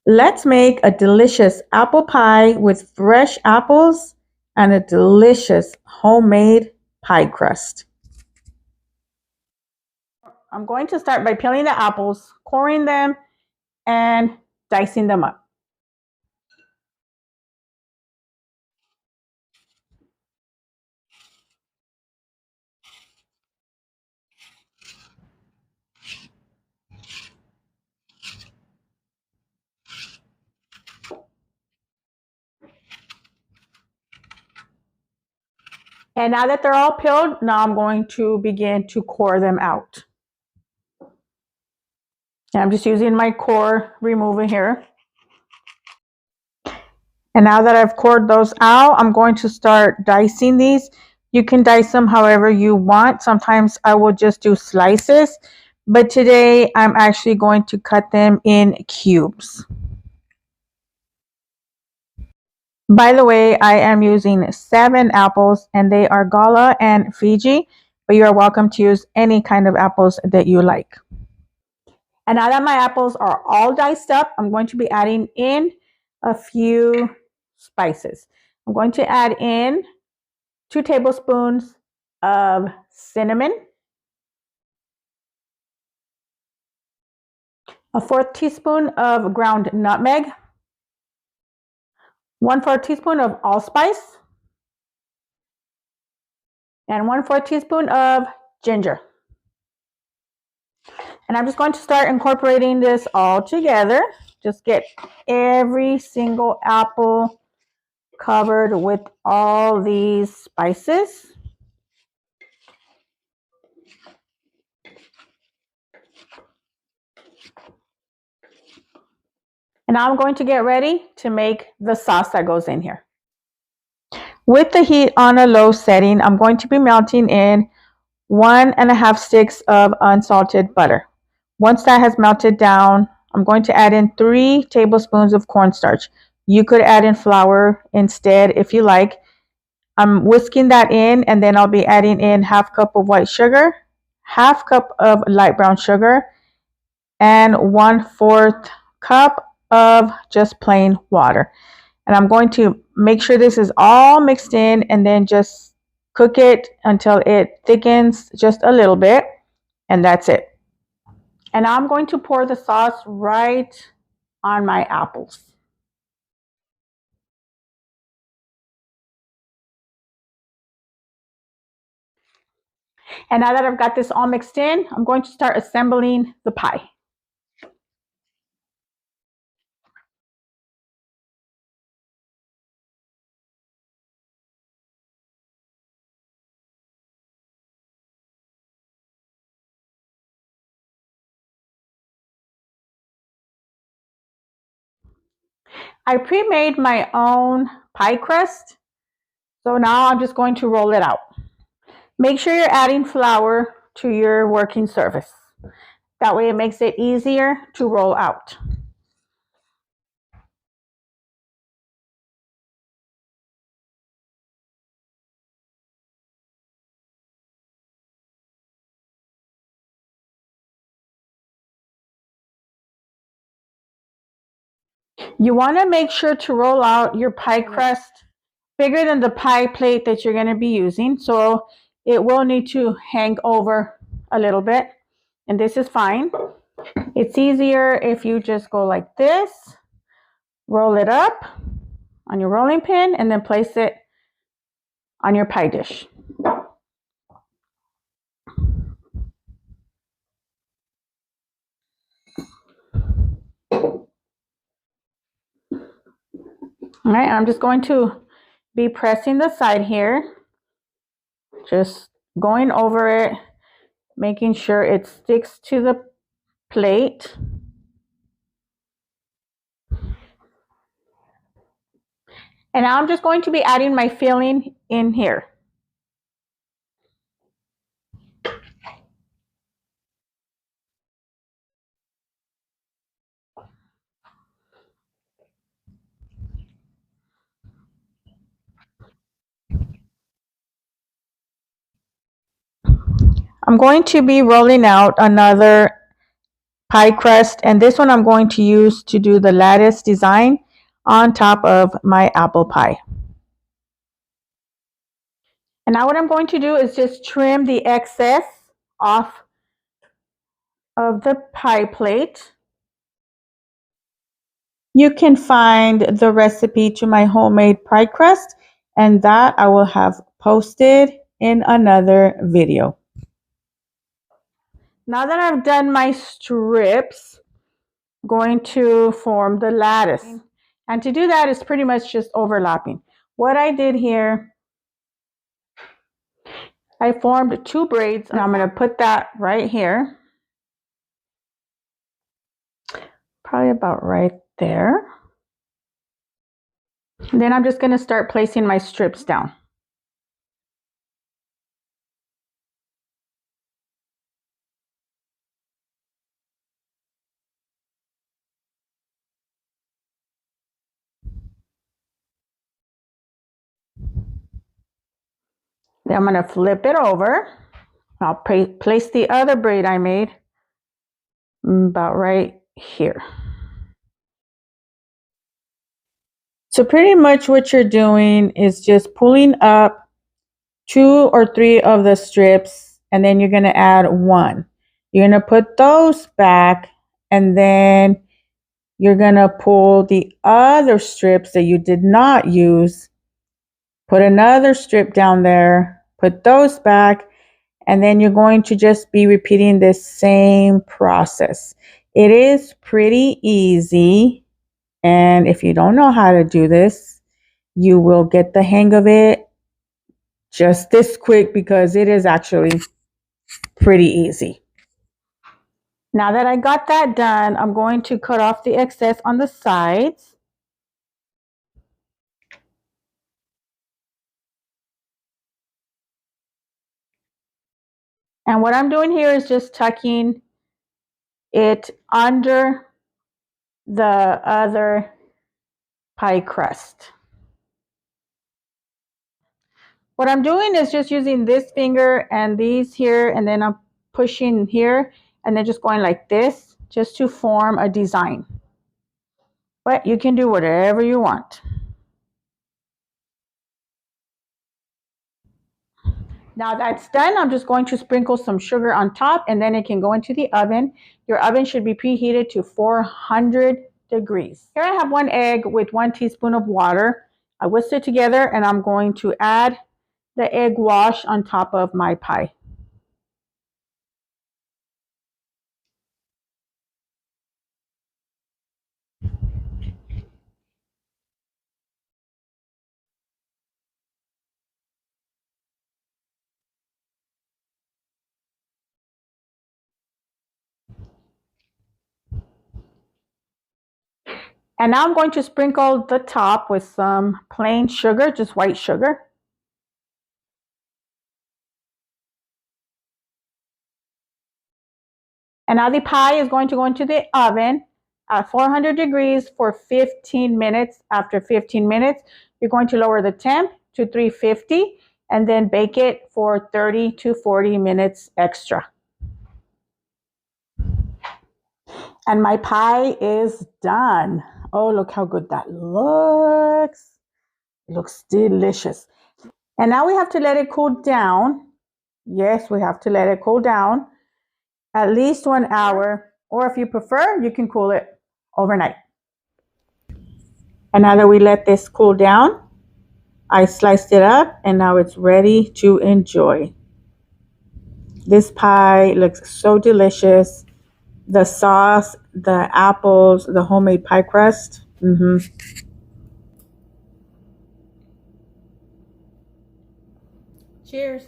Let's make a delicious apple pie with fresh apples and a delicious homemade pie crust. I'm going to start by peeling the apples, coring them, and dicing them up. And now that they're all peeled, now I'm going to begin to core them out. And I'm just using my core remover here. And now that I've cored those out, I'm going to start dicing these. You can dice them however you want. Sometimes I will just do slices, but today I'm actually going to cut them in cubes. By the way, I am using 7 apples and they are Gala and Fiji, but you are welcome to use any kind of apples that you like. And now that my apples are all diced up, I'm going to be adding in a few spices. I'm going to add in 2 tablespoons of cinnamon, a 1/4 teaspoon of ground nutmeg, 1/4 teaspoon of allspice, and 1/4 teaspoon of ginger. And I'm just going to start incorporating this all together. Just get every single apple covered with all these spices. And now I'm going to get ready to make the sauce that goes in here. With the heat on a low setting, I'm going to be melting in 1½ sticks of unsalted butter. Once that has melted down, I'm going to add in 3 tablespoons of cornstarch. You could add in flour instead if you like. I'm whisking that in, and then I'll be adding in 1/2 cup of white sugar, 1/2 cup of light brown sugar, and 1/4 cup of just plain water. And I'm going to make sure this is all mixed in and then just cook it until it thickens just a little bit, and that's it. And now I'm going to pour the sauce right on my apples. And now that I've got this all mixed in, I'm going to start assembling the pie. I pre-made my own pie crust, so now I'm just going to roll it out. Make sure you're adding flour to your working surface. That way it makes it easier to roll out. You want to make sure to roll out your pie crust bigger than the pie plate that you're going to be using. So it will need to hang over a little bit, and this is fine. It's easier if you just go like this, roll it up on your rolling pin, and then place it on your pie dish. All right, I'm just going to be pressing the side here, just going over it, making sure it sticks to the plate. And now I'm just going to be adding my filling in here. I'm going to be rolling out another pie crust, and this one I'm going to use to do the lattice design on top of my apple pie. And now what I'm going to do is just trim the excess off of the pie plate. You can find the recipe to my homemade pie crust, and that I will have posted in another video. Now that I've done my strips, I'm going to form the lattice. And to do that is pretty much just overlapping. What I did here, I formed 2 braids, and I'm going to put that right here. Probably about right there. And then I'm just going to start placing my strips down. Then I'm going to flip it over. I'll place the other braid I made about right here. So pretty much what you're doing is just pulling up 2 or 3 of the strips, and then you're going to add 1. You're going to put those back, and then you're going to pull the other strips that you did not use, put another strip down there, put those back, and then you're going to just be repeating this same process. It is pretty easy, and if you don't know how to do this, you will get the hang of it just this quick, because it is actually pretty easy. Now that I got that done, I'm going to cut off the excess on the sides. And what I'm doing here is just tucking it under the other pie crust. What I'm doing is just using this finger and these here, and then I'm pushing here and then just going like this just to form a design. But you can do whatever you want. Now that's done, I'm just going to sprinkle some sugar on top, and then it can go into the oven. Your oven should be preheated to 400 degrees. Here I have 1 egg with 1 teaspoon of water. I whisked it together, and I'm going to add the egg wash on top of my pie. And now I'm going to sprinkle the top with some plain sugar, just white sugar. And now the pie is going to go into the oven at 400 degrees for 15 minutes. After 15 minutes, you're going to lower the temp to 350 and then bake it for 30 to 40 minutes extra. And my pie is done. Oh, look how good that looks. It looks delicious. And now we have to let it cool down. Yes, we have to let it cool down at least 1 hour, or if you prefer, you can cool it overnight. And now that we let this cool down, I sliced it up, and now it's ready to enjoy. This pie looks so delicious. The sauce, the apples, the homemade pie crust. Cheers.